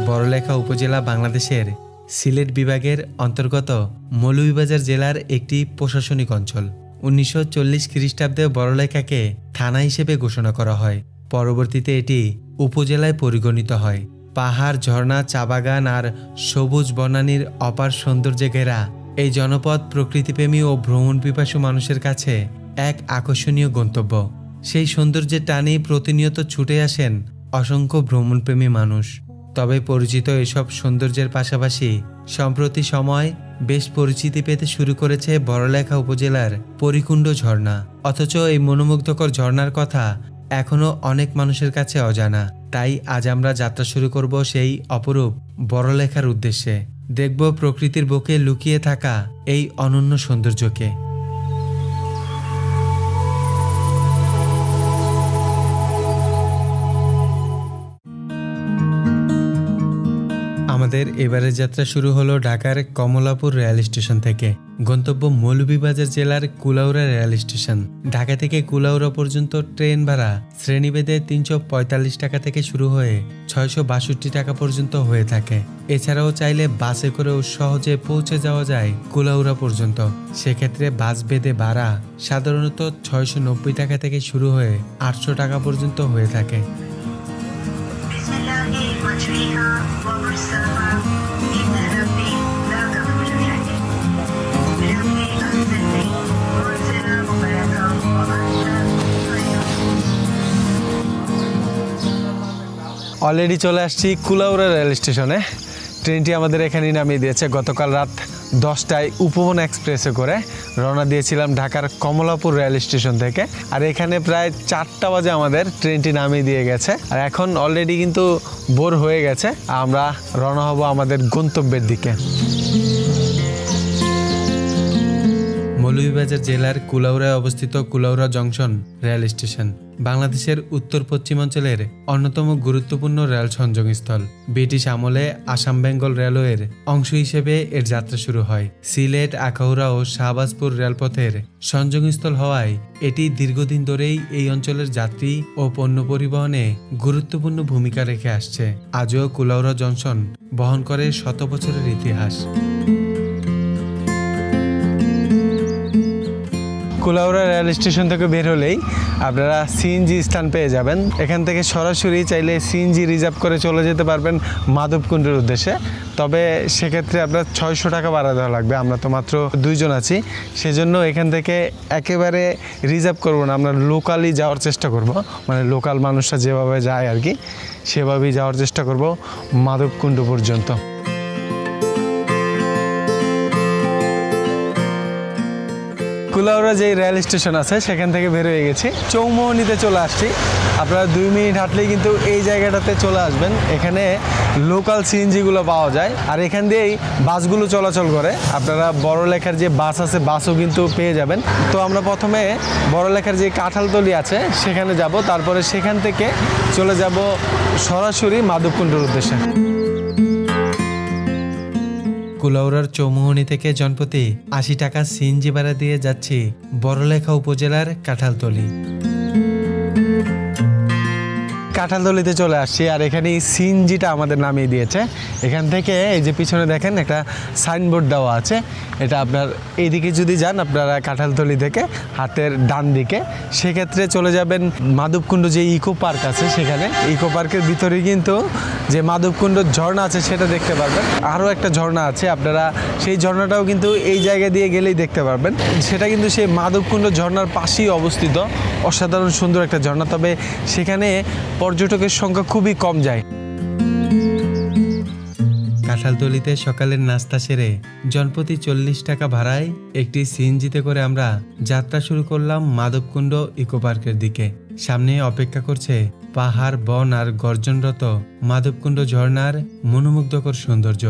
বড়লেখা উপজেলা বাংলাদেশের সিলেট বিভাগের অন্তর্গত মৌলভীবাজার জেলার একটি প্রশাসনিক অঞ্চল। 1940 খ্রিস্টাব্দে বড়লেখাকে থানা হিসেবে ঘোষণা করা হয়। পরবর্তীতে এটি উপজেলায় পরিগণিত হয়। পাহাড়, ঝর্ণা, চা বাগান আর সবুজ বনানীর অপার সৌন্দর্যে ঘেরা এই জনপদ প্রকৃতিপ্রেমী ও ভ্রমণ পিপাসু মানুষের কাছে এক আকর্ষণীয় গন্তব্য। সেই সৌন্দর্যের টানেই প্রতিনিয়ত ছুটে আসেন অসংখ্য ভ্রমণপ্রেমী মানুষ। তবে পরিচিত এসব সৌন্দর্যের পাশাপাশি সম্প্রতি সময় বেশ পরিচিতি পেতে শুরু করেছে বড়লেখা উপজেলার পরিকুণ্ড ঝর্ণা। অথচ এই মনোমুগ্ধকর ঝর্ণার কথা এখনও অনেক মানুষের কাছে অজানা। তাই আজ আমরা যাত্রা শুরু করব সেই অপরূপ বড়লেখার উদ্দেশ্যে। দেখব প্রকৃতির বুকে লুকিয়ে থাকা এই অনন্য সৌন্দর্যকে। আমাদের এবারের যাত্রা শুরু হলো ঢাকার কমলাপুর রেল স্টেশন থেকে। গন্তব্য মৌলভীবাজার জেলার কুলাউড়া রেল স্টেশন। ঢাকা থেকে কুলাউড়া পর্যন্ত ট্রেন ভাড়া শ্রেণীভেদে 345 টাকা থেকে শুরু হয়ে 662 টাকা পর্যন্ত হয়ে থাকে। এছাড়াও চাইলে বাসে করেও সহজে পৌঁছে যাওয়া যায় কুলাউড়া পর্যন্ত। সেক্ষেত্রে বাস ভেদে ভাড়া সাধারণত 690 টাকা থেকে শুরু হয়ে 800 টাকা পর্যন্ত হয়ে থাকে। অলরেডি চলে আসছি কুলাউড়া রেল স্টেশনে। ট্রেনটি আমাদের এখানেই নামিয়ে দিয়েছে। গতকাল রাত 10টায় উপবন এক্সপ্রেসে করে রওনা দিয়েছিলাম ঢাকার কমলাপুর রেল স্টেশন থেকে। আর এখানে প্রায় 4টা বাজে আমাদের ট্রেনটি নামিয়ে দিয়ে গেছে। আর এখন অলরেডি কিন্তু ভোর হয়ে গেছে। আমরা রওনা হব আমাদের গন্তব্যের দিকে। মৌলভীবাজার জেলার কুলাউড়ায় অবস্থিত কুলাউড়া জংশন রেল স্টেশন বাংলাদেশের উত্তর পশ্চিমাঞ্চলের অন্যতম গুরুত্বপূর্ণ রেল সংযোগস্থল। ব্রিটিশ আমলে আসাম বেঙ্গল রেলওয়ের অংশ হিসেবে এর যাত্রা শুরু হয়। সিলেট, আখাউড়া ও শাহবাজপুর রেলপথের সংযোগস্থল হওয়ায় এটি দীর্ঘদিন ধরেই এই অঞ্চলের যাত্রী ও পণ্য পরিবহনে গুরুত্বপূর্ণ ভূমিকা রেখে আসছে। আজও কুলাউড়া জংশন বহন করে 100 বছরের ইতিহাস। কুলাউড়া রেল স্টেশন থেকে বের হলেই আপনারা সিএনজি স্ট্যান্ড পেয়ে যাবেন। এখান থেকে সরাসরি চাইলে সিএনজি রিজার্ভ করে চলে যেতে পারবেন মাধবকুণ্ডের উদ্দেশ্যে। তবে সেক্ষেত্রে আপনার 600 টাকা ভাড়া দেওয়া লাগবে। আমরা তো মাত্র 2 জন আছি, সেজন্য এখান থেকে একেবারে রিজার্ভ করব না, আমরা লোকালি যাওয়ার চেষ্টা করব। মানে লোকাল মানুষরা যেভাবে যায় আর কি, সেভাবেই যাওয়ার চেষ্টা করব মাধবকুণ্ড পর্যন্ত। কুলাউড়া যে রেল স্টেশন আছে সেখান থেকে বের হয়ে গেছি, চৌমোহনীতে চলে আসছি। আপনারা 2 মিনিট হাঁটলেই কিন্তু এই জায়গাটাতে চলে আসবেন। এখানে লোকাল সিএনজিগুলো পাওয়া যায় আর এখান দিয়েই বাসগুলো চলাচল করে। আপনারা বড়লেখার যে বাস আছে বাসও কিন্তু পেয়ে যাবেন। তো আমরা প্রথমে বড়লেখার যে কাঁঠালতলি আছে সেখানে যাব, তারপরে সেখান থেকে চলে যাব সরাসরি মাধবকুণ্ডের উদ্দেশ্যে। কুলাউড়ার চৌমোহনী থেকে জনপ্রতি 80 টাকা সিএনজি ভাড়া দিয়ে যাচ্ছি বড়লেখা উপজেলার কাঁঠালতলি। কাঁঠালতলিতে চলে আসছি আর এখানে সিএনজিটা আমাদের নামিয়ে দিয়েছে। এখান থেকে এই যে পিছনে দেখেন একটা সাইনবোর্ড দেওয়া আছে, এটা আপনার এইদিকে যদি যান আপনারা কাঁঠালতলি থেকে হাতের ডান দিকে, সেক্ষেত্রে চলে যাবেন মাধবকুণ্ড যে ইকো পার্ক আছে সেখানে। ইকো পার্কের ভিতরে কিন্তু যে মাধবকুণ্ড ঝর্ণা আছে সেটা দেখতে পারবেন। আরও একটা ঝর্ণা আছে, আপনারা সেই ঝর্ণাটাও কিন্তু এই জায়গা দিয়ে গেলেই দেখতে পারবেন। সেটা কিন্তু সেই মাধবকুণ্ড ঝর্ণার পাশেই অবস্থিত। অসাধারণ সুন্দর একটা ঝর্ণা, তবে সেখানে পর্যটকের সংখ্যা খুবই কম যায়। কাঁঠালতলিতে সকালের নাস্তা সেরে জনপ্রতি 40 টাকা ভাড়ায় একটি সিএনজিতে করে আমরা যাত্রা শুরু করলাম মাধবকুণ্ড ইকো পার্কের দিকে। সামনে অপেক্ষা করছে পাহাড়, বন আর গর্জনরত মাধবকুণ্ড ঝর্ণার মনোমুগ্ধকর সৌন্দর্য।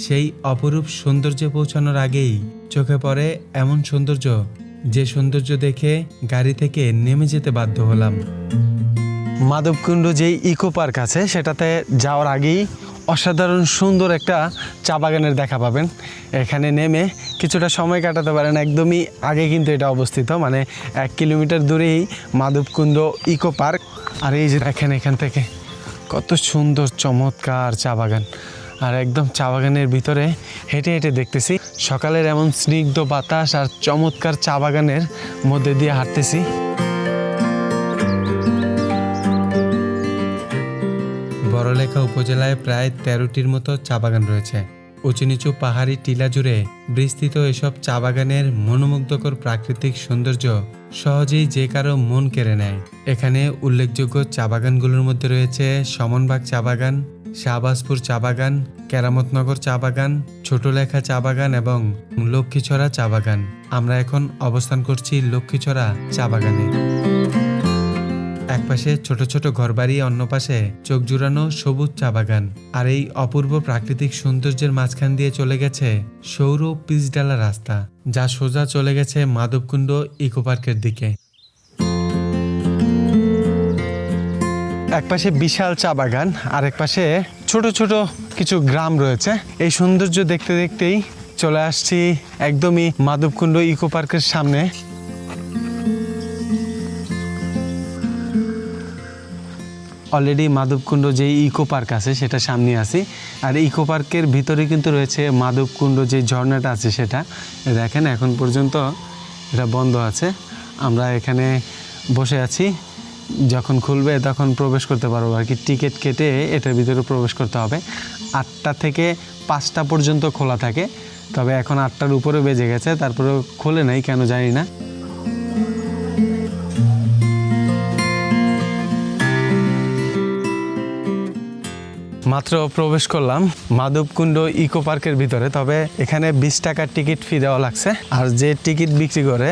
সেই অপরূপ সৌন্দর্যে পৌঁছানোর আগেই চোখে পড়ে এমন সৌন্দর্য, যে সৌন্দর্য দেখে গাড়ি থেকে নেমে যেতে বাধ্য হলাম। মাধবকুণ্ড যে ইকো পার্ক আছে সেটাতে যাওয়ার আগেই অসাধারণ সুন্দর একটা চা বাগানের দেখা পাবেন। এখানে নেমে কিছুটা সময় কাটাতে পারেন। একদমই আগে কিন্তু এটা অবস্থিত, মানে 1 কিলোমিটার দূরেই মাধবকুণ্ড ইকো পার্ক। আর এই যে দেখেন এখান থেকে কত সুন্দর চমৎকার চা বাগান, আর একদম চা বাগানের ভিতরে হেঁটে হেঁটে দেখতেছি সকালের এমন স্নিগ্ধ বাতাস আর চমৎকার চা বাগানের মধ্যে দিয়ে হাঁটতেছি। বড়লেখা উপজেলায় প্রায় 13টির মতো চা বাগান রয়েছে। উঁচু নিচু পাহাড়ি টিলা জুড়ে বিস্তৃত এসব চা বাগানের মনোমুগ্ধকর প্রাকৃতিক সৌন্দর্য সহজেই যে কারো মন কেড়ে নেয়। এখানে উল্লেখযোগ্য চা বাগানগুলোর মধ্যে রয়েছে সমনবাগ চা বাগান, শাহবাজপুর চা বাগান, কেরামতনগর চা বাগান, ছোটলেখা চা বাগান এবং লক্ষ্মীছড়া চা বাগান। আমরা এখন অবস্থান করছি লক্ষ্মীছড়া চা বাগানে। একপাশে ছোট ছোট ঘরবাড়ি, অন্য পাশে চোখ জুড়ানো সবুজ চা বাগান। আর এই অপূর্ব প্রাকৃতিক সৌন্দর্যের মাঝখান দিয়ে চলে গেছে সৌর পিচঢালা রাস্তা, যা সোজা চলে গেছে মাধবকুণ্ড ইকো পার্কের দিকে। একপাশে বিশাল চা বাগান আর একপাশে ছোট ছোট কিছু গ্রাম রয়েছে। এই সৌন্দর্য দেখতে দেখতেই চলে আসছি একদমই মাধবকুণ্ড ইকো পার্কের সামনে। অলরেডি মাধবকুণ্ড যে ইকো পার্ক আছে সেটা সামনে আছি, আর ইকো পার্কের ভিতরে কিন্তু রয়েছে মাধবকুণ্ড যে ঝর্ণাটা আছে সেটা। দেখেন এখন পর্যন্ত এটা বন্ধ আছে। আমরা এখানে বসে আছি, যখন খুলবে তখন প্রবেশ করতে পারবো আর কি। টিকিট কেটে এটার ভিতরে প্রবেশ করতে হবে। 8টা থেকে 5টা পর্যন্ত খোলা থাকে, তবে এখন 8টার উপরে বেজে গেছে, তারপরেও খোলে নাই কেন জানি না। মাত্র প্রবেশ করলাম মাধবকুণ্ড ইকো পার্কের ভিতরে, তবে এখানে 20 টাকার টিকিট ফি দেওয়া লাগছে। আর যে টিকিট বিক্রি করে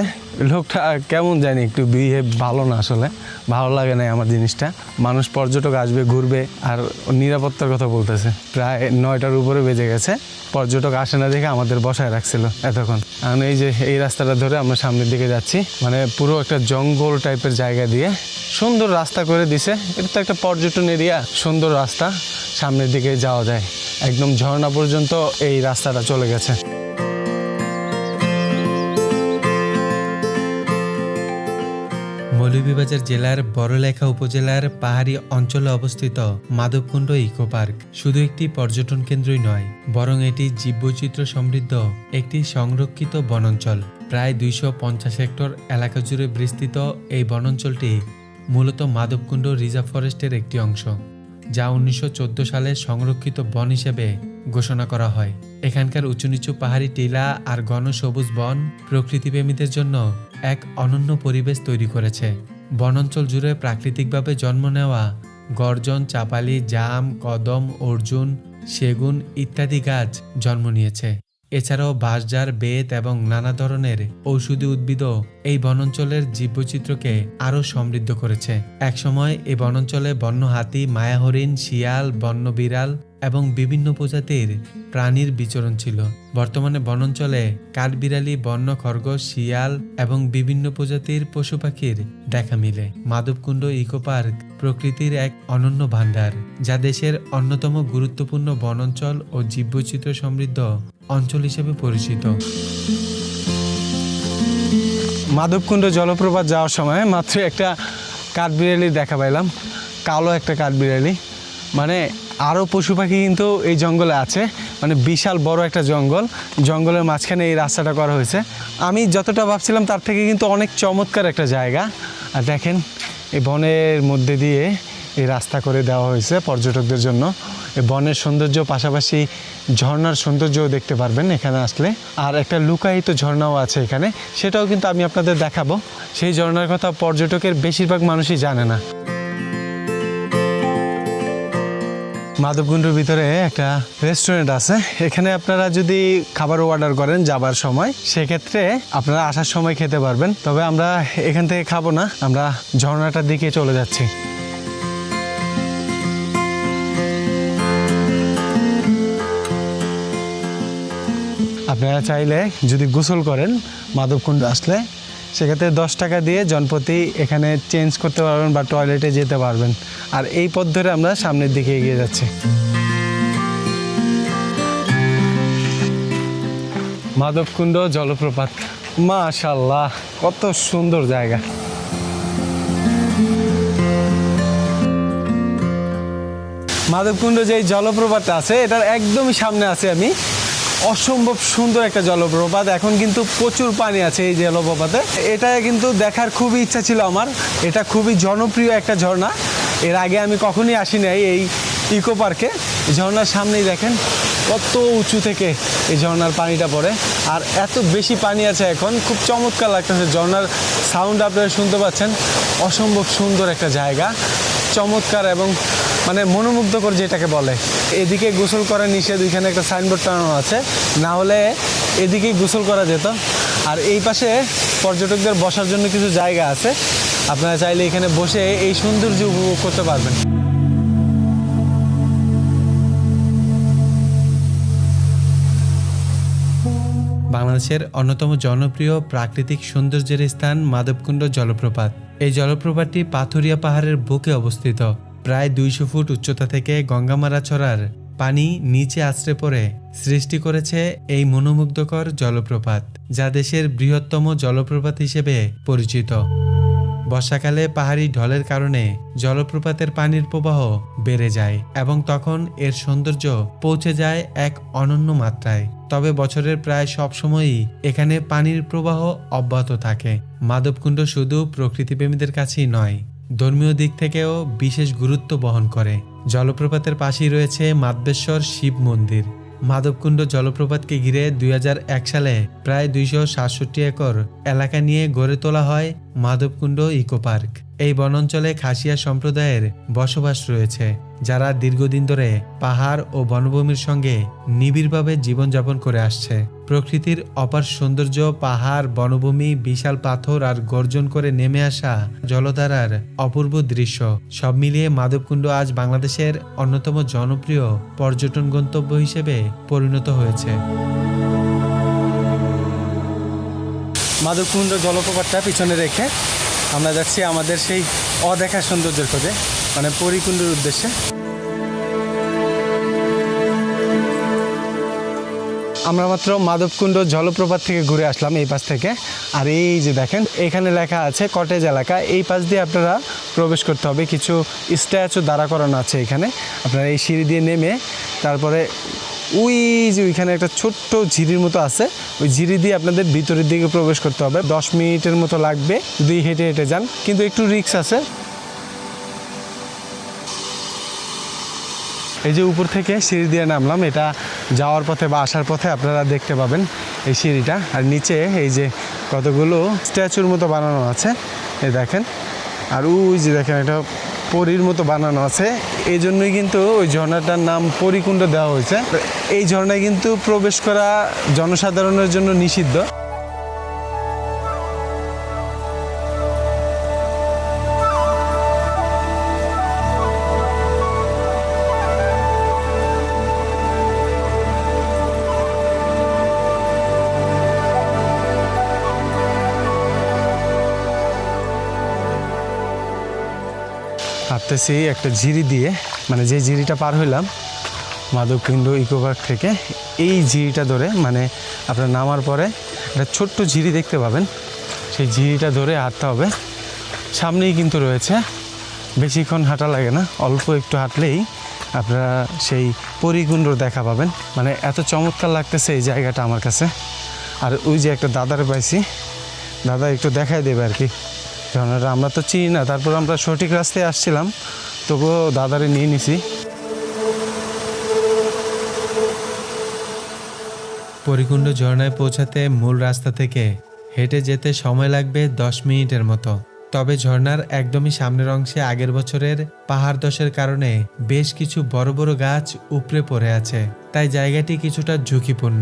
লোকটা কেমন জানি একটু বিহেভ ভালো না, আসলে ভালো লাগে না আমার জিনিসটা। মানুষ পর্যটক আসবে, ঘুরবে, আর নিরাপত্তার কথা বলতেছে। প্রায় 9টার উপরে বেজে গেছে, পর্যটক আসে না দেখে আমাদের বসায় রাখছিল এতক্ষণ। এখন এই যে এই রাস্তাটা ধরে আমরা সামনের দিকে যাচ্ছি, মানে পুরো একটা জঙ্গল টাইপের জায়গা দিয়ে সুন্দর রাস্তা করে দিছে। এটা তো একটা পর্যটন এরিয়া, সুন্দর রাস্তা, সামনের দিকে যাওয়া যায়। একদম ঝর্ণা পর্যন্ত এই রাস্তাটা চলে গেছে। মৌলভীবাজার জেলার বড়লেখা উপজেলার পাহাড়ি অঞ্চলে অবস্থিত মাধবকুণ্ড ইকো পার্ক শুধু একটি পর্যটন কেন্দ্রই নয়, বরং এটি জীববৈচিত্র্য সমৃদ্ধ একটি সংরক্ষিত বনাঞ্চল। প্রায় 250 হেক্টর এলাকা জুড়ে বিস্তৃত এই বনাঞ্চলটি মূলত মাধবকুণ্ড রিজার্ভ ফরেস্টের একটি অংশ, যা 1914 সালে সংরক্ষিত বন হিসেবে ঘোষণা করা হয়। এখানকার উঁচু নিচু পাহাড়ি টিলা আর ঘন সবুজ বন প্রকৃতিপ্রেমীদের জন্য এক অনন্য পরিবেশ তৈরি করেছে। বনাঞ্চল জুড়ে প্রাকৃতিকভাবে জন্ম নেওয়া গর্জন, চাপালি, জাম, কদম, অর্জুন, সেগুন ইত্যাদি গাছ জন্ম নিয়েছে। এছাড়াও বাঁশঝাড়, বেত এবং নানা ধরনের ঔষধি উদ্ভিদও এই বনাঞ্চলের জীববৈচিত্র্যকে আরও সমৃদ্ধ করেছে। একসময় এই বনাঞ্চলে বন্য হাতি, মায়া হরিণ, শিয়াল, বন্য বিড়াল এবং বিভিন্ন প্রজাতির প্রাণীর বিচরণ ছিল। বর্তমানে বনাঞ্চলে কাঠবিড়ালি, বন্য খরগোশ, শিয়াল এবং বিভিন্ন প্রজাতির পশু পাখির দেখা মিলে। মাধবকুণ্ড ইকো পার্ক প্রকৃতির এক অনন্য ভাণ্ডার, যা দেশের অন্যতম গুরুত্বপূর্ণ বনাঞ্চল ও জীববৈচিত্র্য সমৃদ্ধ অঞ্চল হিসেবে পরিচিত। মাধবকুণ্ড জলপ্রপাত যাওয়ার সময় মাত্র একটা কাঠবিড়ালি দেখা পাইলাম, কালো একটা কাঠবিড়ালি। মানে আরও পশু পাখি কিন্তু এই জঙ্গলে আছে, মানে বিশাল বড় একটা জঙ্গল, জঙ্গলের মাঝখানে এই রাস্তাটা করা হয়েছে। আমি যতটা ভাবছিলাম তার থেকে কিন্তু অনেক চমৎকার একটা জায়গা। আর দেখেন এই বনের মধ্যে দিয়ে এই রাস্তা করে দেওয়া হয়েছে পর্যটকদের জন্য। এই বনের সৌন্দর্য পাশাপাশি ঝর্ণার সৌন্দর্যও দেখতে পারবেন এখানে আসলে। আর একটা লুকায়িত ঝর্ণাও আছে এখানে, সেটাও কিন্তু আমি আপনাদের দেখাবো। সেই ঝর্ণার কথা পর্যটকের বেশিরভাগ মানুষই জানে না। মাধবকুণ্ডের ভিতরে একটা রেস্টুরেন্ট আছে, এখানে আপনারা যদি খাবার অর্ডার করেন যাবার সময়, সেক্ষেত্রে আপনারা আসার সময় খেতে পারবেন। তবে আমরা এখান থেকে খাবো না, আমরা ঝর্ণাটার দিকে চলে যাচ্ছি। আপনারা চাইলে যদি গোসল করেন মাধবকুণ্ড আসলে, সেক্ষেত্রে 10 টাকা দিয়ে জনপ্রতি এখানে চেঞ্জ করতে পারবেন বা টয়লেটে যেতে পারবেন। আর এই পথ ধরে আমরা সামনের দিকে এগিয়ে যাচ্ছি। মাধবকুণ্ড জলপ্রপাত, মাশাআল্লাহ কত সুন্দর জায়গা। মাধবকুণ্ড যে জলপ্রপাতটা আছে এটার একদমই সামনে আছে আমি। অসম্ভব সুন্দর একটা জলপ্রপাত, এখন কিন্তু প্রচুর পানি আছে এই জলপ্রপাতে। এটা কিন্তু দেখার খুবই ইচ্ছা ছিল আমার, এটা খুবই জনপ্রিয় একটা ঝর্ণা। এর আগে আমি কখনই আসি নাই এই ইকো পার্কে। ঝর্ণার সামনেই দেখেন কত উঁচু থেকে এই ঝর্ণার পানিটা পড়ে, আর এত বেশি পানি আছে এখন, খুব চমৎকার লাগতেছে। ঝর্ণার সাউন্ড আপনারা শুনতে পাচ্ছেন। অসম্ভব সুন্দর একটা জায়গা, চমৎকার এবং মানে মনোমুগ্ধকর যেটাকে বলে। এদিকে গোসল করা নিষেধ, ওইখানে একটা সাইনবোর্ড টানানো আছে, না হলে এদিকেই গোসল করা যেত। আর এই পাশে পর্যটকদের বসার জন্য কিছু জায়গা আছে, আপনারা চাইলে এখানে বসে এই সৌন্দর্য উপভোগ করতে পারবেন। বাংলাদেশের অন্যতম জনপ্রিয় প্রাকৃতিক সৌন্দর্যের স্থান মাধবকুণ্ড জলপ্রপাত। এই জলপ্রপাতটি পাথুরিয়া পাহাড়ের বুকে অবস্থিত। প্রায় 200 ফুট উচ্চতা থেকে গঙ্গামারাছড়ার পানি নিচে আছড়ে পড়ে সৃষ্টি করেছে এই মনোমুগ্ধকর জলপ্রপাত, যা দেশের বৃহত্তম জলপ্রপাত হিসেবে পরিচিত। বর্ষাকালে পাহাড়ি ঢলের কারণে জলপ্রপাতের পানির প্রবাহ বেড়ে যায় এবং তখন এর সৌন্দর্য পৌঁছে যায় এক অনন্য মাত্রায়। তবে বছরের প্রায় সব সময়ই এখানে পানির প্রবাহ অব্যাহত থাকে। মাধবকুণ্ড শুধু প্রকৃতিপ্রেমীদের কাছেই নয়, ধর্মীয় দিক থেকেও বিশেষ গুরুত্ব বহন করে। জলপ্রপাতের পাশেই রয়েছে মাধবেশ্বর শিব মন্দির। মাধবকুণ্ড জলপ্রপাতকে ঘিরে 2001 সালে প্রায় 267 একর এলাকা নিয়ে গড়ে তোলা হয় মাধবকুণ্ড ইকো পার্ক। এই বনাঞ্চলে খাসিয়া সম্প্রদায়ের বসবাস রয়েছে, যারা দীর্ঘদিন ধরে পাহাড় ও বনভূমির সঙ্গে নিবিড়ভাবে জীবনযাপন করে আসছে। প্রকৃতির অপার সৌন্দর্য, পাহাড়, বনভূমি, বিশাল পাথর আর গর্জন করে নেমে আসা জলধারার অপূর্ব দৃশ্য সব মিলিয়ে মাধবকুণ্ড আজ বাংলাদেশের অন্যতম জনপ্রিয় পর্যটন গন্তব্য হিসেবে পরিণত হয়েছে। মাধবকুণ্ড জলপ্রপাতটা পিছনে রেখে আমরা যাচ্ছি আমাদের সেই অদেখা সৌন্দর্যের খোঁজে, মানে পরিকুণ্ডের উদ্দেশ্যে। আমরা মাত্র মাধবকুণ্ড জলপ্রপাত থেকে ঘুরে আসলাম এই পাশ থেকে। আর এই যে দেখেন এখানে লেখা আছে কটেজ এলাকা, এই পাশ দিয়ে আপনারা প্রবেশ করতে হবে। কিছু স্ট্যাচু দাঁড়া করানো আছে এখানে, আপনারা এই সিঁড়ি দিয়ে নেমে তারপরে ওই যে ওইখানে একটা ছোট্ট ঝিরির মতো আছে, ওই ঝিরি দিয়ে আপনাদের ভিতরের দিকে প্রবেশ করতে হবে। 10 মিনিটের মতো লাগবে যদি হেঁটে হেঁটে যান, কিন্তু একটু রিস্ক আছে। এই যে উপর থেকে সিঁড়ি দিয়ে নামলাম, এটা যাওয়ার পথে বা আসার পথে আপনারা দেখতে পাবেন এই সিঁড়িটা। আর নিচে এই যে কতগুলো স্ট্যাচুর মতো বানানো আছে, এই দেখেন। আর ওই যে দেখেন এটা পরীর মতো বানানো আছে, এই জন্যই কিন্তু ওই ঝর্ণাটার নাম পরিকুণ্ড দেওয়া হয়েছে। এই ঝর্ণায় কিন্তু প্রবেশ করা জনসাধারণের জন্য নিষিদ্ধ। হাঁটতেছি একটা ঝিরি দিয়ে, মানে যে ঝিরিটা পার হইলাম মাধবকুণ্ড ইকো পার্ক থেকে, এই ঝিরিটা ধরে মানে আপনার নামার পরে একটা ছোট্ট ঝিরি দেখতে পাবেন, সেই ঝিরিটা ধরে হাঁটতে হবে। সামনেই কিন্তু রয়েছে, বেশিক্ষণ হাঁটা লাগে না, অল্প একটু হাঁটলেই আপনারা সেই পরিকুণ্ড দেখা পাবেন। মানে এত চমৎকার লাগতেছে এই জায়গাটা আমার কাছে। আর ওই যে একটা দাদারে পাইছি, দাদা একটু দেখাই দেবে আর কি ঝর্ণাটা। আমরা তো চিনি না, তারপর আমরা সঠিক রাস্তায় আসছিলাম, তবুও দাদারে নিয়ে নিছি। পরিকুণ্ড ঝর্ণায় পৌঁছাতে মূল রাস্তা থেকে হেঁটে যেতে সময় লাগবে 10 মিনিটের মতো। তবে ঝর্ণার একদমই সামনের অংশে আগের বছরের পাহাড় ধসের কারণে বেশ কিছু বড় বড় গাছ উপড়ে পড়ে আছে, তাই জায়গাটি কিছুটা ঝুঁকিপূর্ণ।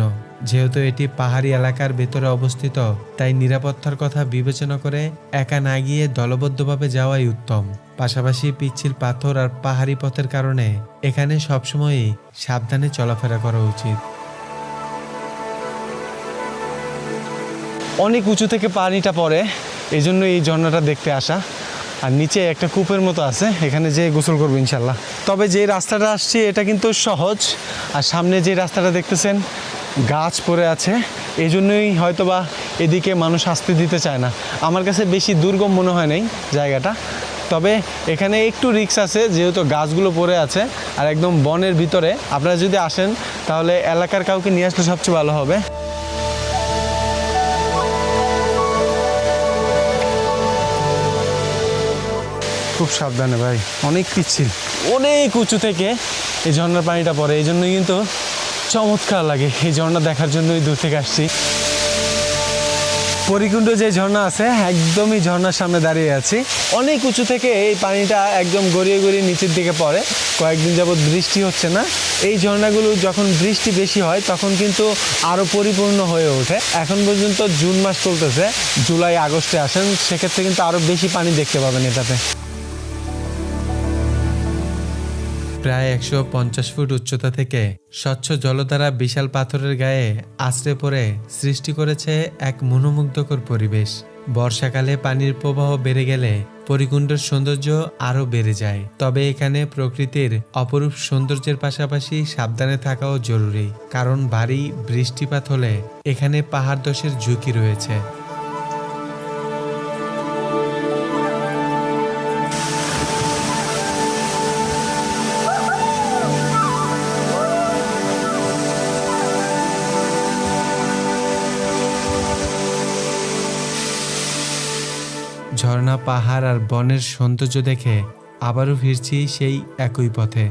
যেহেতু এটি পাহাড়ি এলাকার ভেতরে অবস্থিত, তাই নিরাপত্তার কথা বিবেচনা করে একা না গিয়ে দলবদ্ধভাবে যাওয়াই উত্তম। পাশাপাশি পিচ্ছিল পাথর আর পাহাড়ি পথের কারণে এখানে সবসময়ই সাবধানে চলাফেরা করা উচিত। অনেক উঁচু থেকে পানিটা পড়ে, এই জন্য এই ঝর্ণাটা দেখতে আসা। আর নিচে একটা কূপের মতো আছে, এখানে যেয়ে গোসল করবো ইনশাল্লাহ। তবে যে রাস্তাটা আসছি এটা কিন্তু সহজ, আর সামনে যে রাস্তাটা দেখতেছেন গাছ পড়ে আছে, এই জন্যই হয়তোবা এদিকে মানুষ আসতে দিতে চায় না। আমার কাছে বেশি দুর্গম মনে হয় নাই জায়গাটা, তবে এখানে একটু রিস্ক আছে, যেহেতু গাছগুলো পড়ে আছে আর একদম বনের ভিতরে। আপনারা যদি আসেন তাহলে এলাকার কাউকে নিয়ে আসলে সবচেয়ে ভালো হবে। খুব সাবধানে ভাই, অনেক পিচ্ছিল, অনেক উঁচু থেকে এই ঝর্ণার পানিটা পড়ে, এই জন্যই কিন্তু চমৎকার লাগে। এই ঝর্ণা দেখার জন্যই দূর থেকে আসছি। পরিকুণ্ড যে ঝর্ণা আছে, একদমই ঝর্ণার সামনে দাঁড়িয়ে আছি। অনেক উঁচু থেকে এই পানিটা একদম গড়িয়ে গড়িয়ে নিচের দিকে পড়ে। কয়েকদিন যাবৎ বৃষ্টি হচ্ছে না। এই ঝর্ণাগুলো যখন বৃষ্টি বেশি হয় তখন কিন্তু আরও পরিপূর্ণ হয়ে ওঠে। এখন পর্যন্ত জুন মাস চলতেছে, জুলাই আগস্টে আসেন সেক্ষেত্রে কিন্তু আরও বেশি পানি দেখতে পাবেন এটাতে। প্রায় 150 ফুট উচ্চতা থেকে স্বচ্ছ জলধারা বিশাল পাথরের গায়ে আছড়ে পড়ে সৃষ্টি করেছে এক মনোমুগ্ধকর পরিবেশ। বর্ষাকালে পানির প্রবাহ বেড়ে গেলে পরিকুণ্ডের সৌন্দর্য আরও বেড়ে যায়। তবে এখানে প্রকৃতির অপরূপ সৌন্দর্যের পাশাপাশি সাবধানে থাকাও জরুরি, কারণ ভারী বৃষ্টিপাত হলে এখানে পাহাড় ধসের ঝুঁকি রয়েছে। ঝর্ণা, পাহাড় আর বনের সৌন্দর্য দেখে আবারও ফিরছি সেই একই পথে।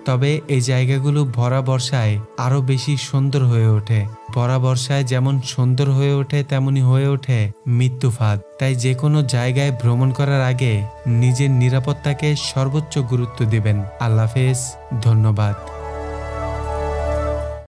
তবে এই জায়গাগুলো ভরা বর্ষায় আরও বেশি সুন্দর হয়ে ওঠে। ভরা বর্ষায় যেমন সুন্দর হয়ে ওঠে তেমনি হয়ে ওঠে মৃত্যু ফাঁদ। তাই যে কোনো জায়গায় ভ্রমণ করার আগে নিজের নিরাপত্তাকে সর্বোচ্চ গুরুত্ব দিবেন। আল্লাহ হাফেজ, ধন্যবাদ।